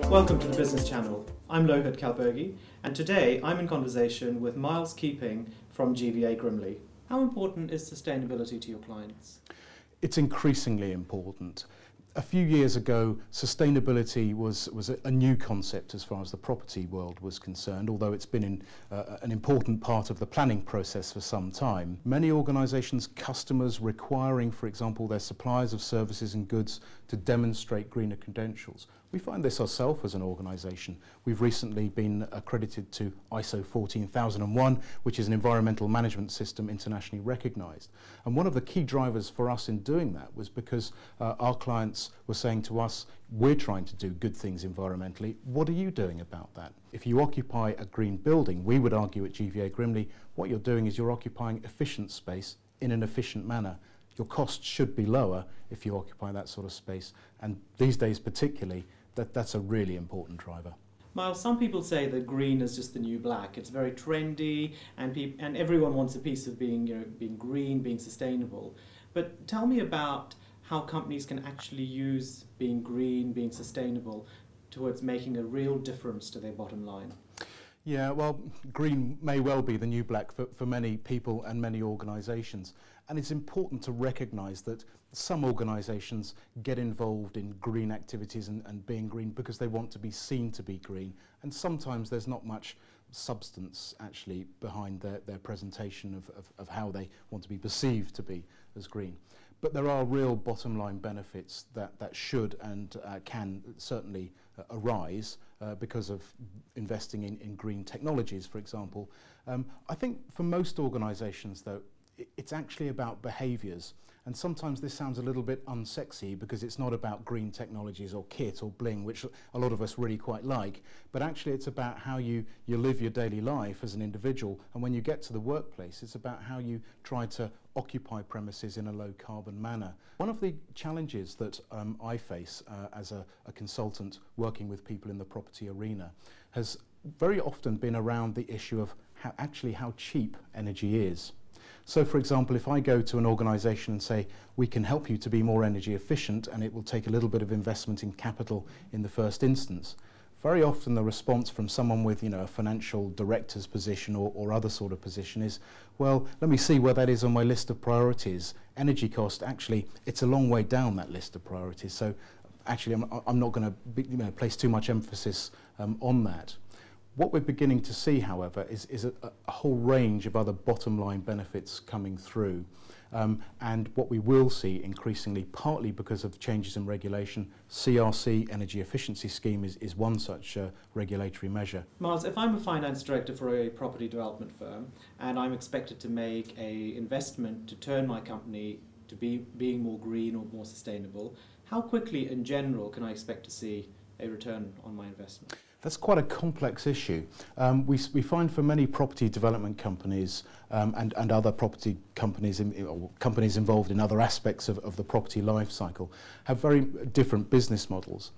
Welcome to the Business Channel. I'm Lohit Kalburgi, and today I'm in conversation with Miles Keeping from GVA Grimley. How important is sustainability to your clients? It's increasingly important. A few years ago, sustainability was a new concept as far as the property world was concerned, although it's been an important part of the planning process for some time. Many organisations, customers requiring, for example, their suppliers of services and goods to demonstrate greener credentials. We find this ourselves as an organisation. We've recently been accredited to ISO 14001, which is an environmental management system internationally recognised. And one of the key drivers for us in doing that was because our clients were saying to us, we're trying to do good things environmentally, what are you doing about that? If you occupy a green building, we would argue at GVA Grimley, what you're doing is you're occupying efficient space in an efficient manner. Your costs should be lower if you occupy that sort of space, and these days particularly, that's a really important driver. Miles, some people say that green is just the new black. It's very trendy, and everyone wants a piece of being green, being sustainable. But tell me about how companies can actually use being green, being sustainable, towards making a real difference to their bottom line. Yeah, well, green may well be the new black for many people and many organisations. And it's important to recognise that some organisations get involved in green activities and being green because they want to be seen to be green. And sometimes there's not much substance actually behind their presentation of how they want to be perceived to be as green. But there are real bottom line benefits that should and can certainly arise because of investing in green technologies, for example. I think for most organisations, though, it's actually about behaviours. And sometimes this sounds a little bit unsexy because it's not about green technologies or kit or bling, which a lot of us really quite like, but actually it's about how you live your daily life as an individual, and when you get to the workplace, it's about how you try to occupy premises in a low carbon manner. One of the challenges that I face as a consultant working with people in the property arena has very often been around the issue of how cheap energy is. So, for example, if I go to an organisation and say, we can help you to be more energy efficient and it will take a little bit of investment in capital in the first instance, very often the response from someone with, a financial director's position or other sort of position is, well, let me see where that is on my list of priorities. Energy cost, actually, it's a long way down that list of priorities. So, actually, I'm not going to place too much emphasis on that. What we're beginning to see, however, is a whole range of other bottom line benefits coming through. And what we will see increasingly, partly because of changes in regulation, CRC, Energy Efficiency Scheme, is one such regulatory measure. Miles, if I'm a finance director for a property development firm and I'm expected to make an investment to turn my company to being more green or more sustainable, how quickly in general can I expect to see a return on my investment? That's quite a complex issue. We find for many property development companies and other property companies, or companies involved in other aspects of the property life cycle, have very different business models.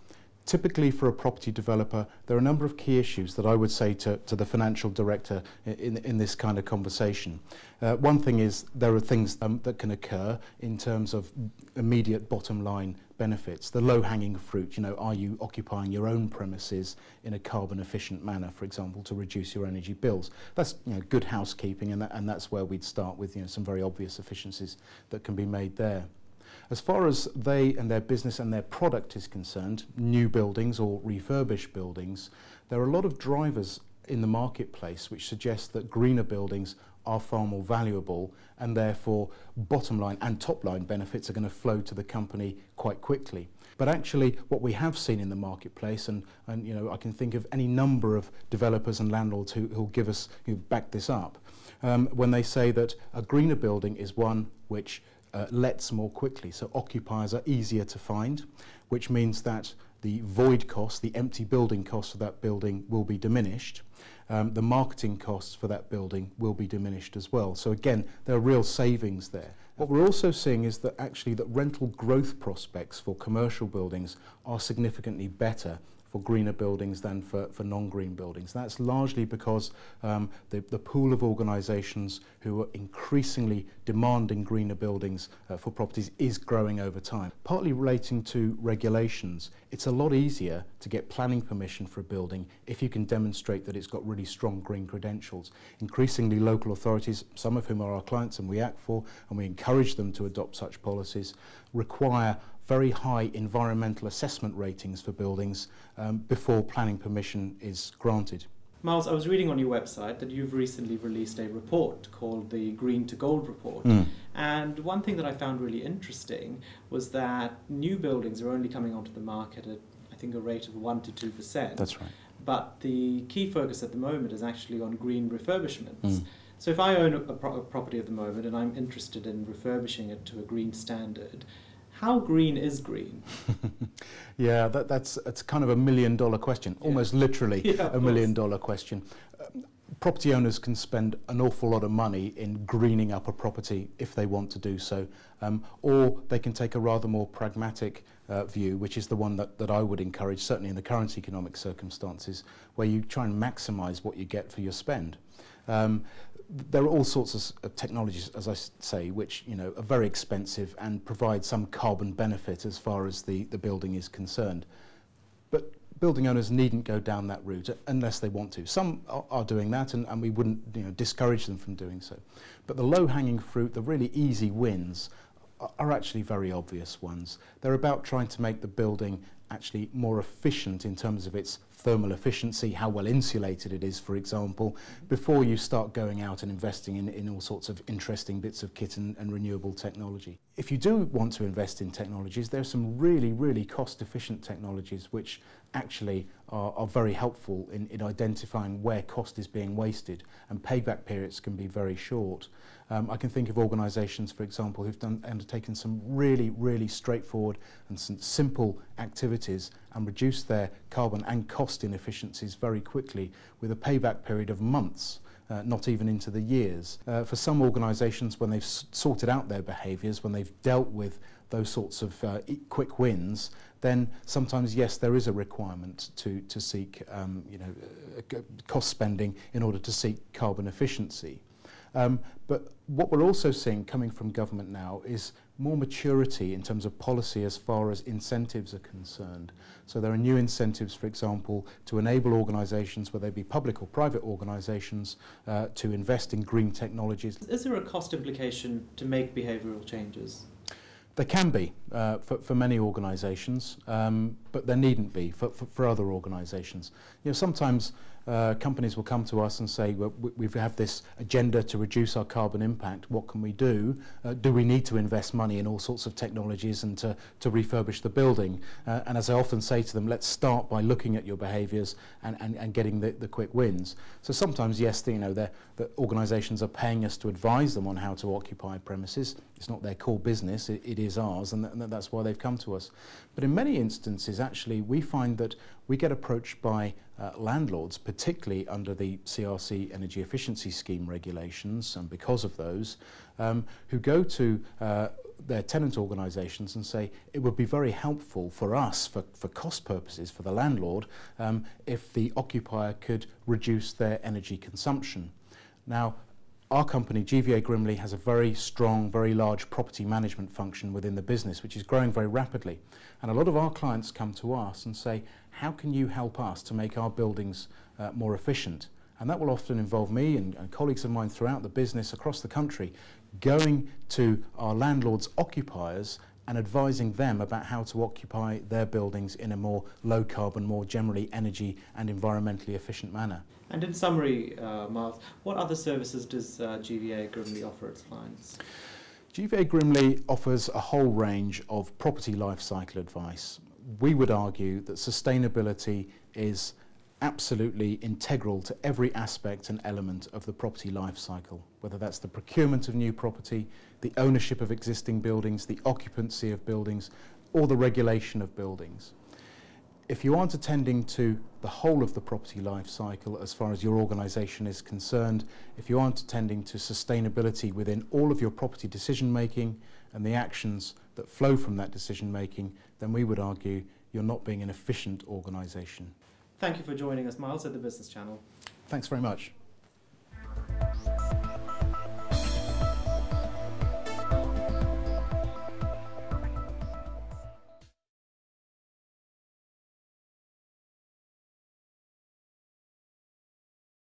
Typically for a property developer, there are a number of key issues that I would say to the financial director in this kind of conversation. One thing is there are things that can occur in terms of immediate bottom line benefits. The low-hanging fruit, are you occupying your own premises in a carbon efficient manner, for example, to reduce your energy bills? That's good housekeeping, and that's where we'd start with some very obvious efficiencies that can be made there. As far as they and their business and their product is concerned, new buildings or refurbished buildings, there are a lot of drivers in the marketplace which suggest that greener buildings are far more valuable, and therefore bottom line and top line benefits are going to flow to the company quite quickly. But actually what we have seen in the marketplace, and I can think of any number of developers and landlords who'll give us, back this up, when they say that a greener building is one which lets more quickly. So occupiers are easier to find, which means that the void cost, the empty building cost of that building will be diminished. The marketing costs for that building will be diminished as well. So again, there are real savings there. What we're also seeing is that actually that rental growth prospects for commercial buildings are significantly better for greener buildings than for non-green buildings. That's largely because the pool of organisations who are increasingly demanding greener buildings for properties is growing over time. Partly relating to regulations, it's a lot easier to get planning permission for a building if you can demonstrate that it's got really strong green credentials. Increasingly local authorities, some of whom are our clients and we act for, and we encourage them to adopt such policies, require very high environmental assessment ratings for buildings before planning permission is granted. Miles, I was reading on your website that you've recently released a report called the Green to Gold report. And one thing that I found really interesting was that new buildings are only coming onto the market at, I think, a rate of 1 to 2%. That's right. But the key focus at the moment is actually on green refurbishments. So if I own a property at the moment and I'm interested in refurbishing it to a green standard, how green is green? Yeah, that's kind of $1 million question, almost literally $1 million question. Property owners can spend an awful lot of money in greening up a property if they want to do so, or they can take a rather more pragmatic view, which is the one that I would encourage, certainly in the current economic circumstances, where you try and maximise what you get for your spend. There are all sorts of technologies, as I say, which are very expensive and provide some carbon benefit as far as the building is concerned. But building owners needn't go down that route unless they want to. Some are doing that, and we wouldn't discourage them from doing so. But the low-hanging fruit, the really easy wins, are actually very obvious ones. They're about trying to make the building actually more efficient in terms of its thermal efficiency, how well insulated it is, for example, before you start going out and investing in all sorts of interesting bits of kit and renewable technology. If you do want to invest in technologies, there are some really, really cost-efficient technologies which actually are very helpful in identifying where cost is being wasted, and payback periods can be very short. I can think of organisations, for example, who've undertaken some really, really straightforward and some simple activities and reduced their carbon and cost inefficiencies very quickly with a payback period of months, not even into the years. For some organisations, when they've sorted out their behaviours, when they've dealt with those sorts of quick wins, then sometimes, yes, there is a requirement to seek cost spending in order to seek carbon efficiency. But what we're also seeing coming from government now is more maturity in terms of policy as far as incentives are concerned. So there are new incentives, for example, to enable organisations, whether they be public or private organisations, to invest in green technologies. Is there a cost implication to make behavioural changes? There can be for many organisations, but there needn't be for other organisations. Sometimes companies will come to us and say, well, we have this agenda to reduce our carbon impact. What can we do? Do we need to invest money in all sorts of technologies and to refurbish the building? And as I often say to them, let's start by looking at your behaviours and getting the quick wins. So sometimes, yes, the organisations are paying us to advise them on how to occupy premises. It's not their core business, it is ours, and that's why they've come to us. But in many instances, actually, we find that we get approached by landlords, particularly under the CRC Energy Efficiency Scheme regulations, and because of those, who go to their tenant organisations and say, it would be very helpful for us, for cost purposes, for the landlord, if the occupier could reduce their energy consumption. Now, our company, GVA Grimley, has a very strong, very large property management function within the business, which is growing very rapidly. And a lot of our clients come to us and say, how can you help us to make our buildings more efficient? And that will often involve me and colleagues of mine throughout the business across the country going to our landlords' occupiers and advising them about how to occupy their buildings in a more low carbon, more generally energy and environmentally efficient manner. And in summary, Miles, what other services does GVA Grimley offer its clients? GVA Grimley offers a whole range of property life cycle advice. We would argue that sustainability is absolutely integral to every aspect and element of the property life cycle, whether that's the procurement of new property, the ownership of existing buildings, the occupancy of buildings, or the regulation of buildings. If you aren't attending to the whole of the property life cycle as far as your organisation is concerned, if you aren't attending to sustainability within all of your property decision making and the actions that flow from that decision making, then we would argue you're not being an efficient organisation. Thank you for joining us, Miles, at the Business Channel. Thanks very much.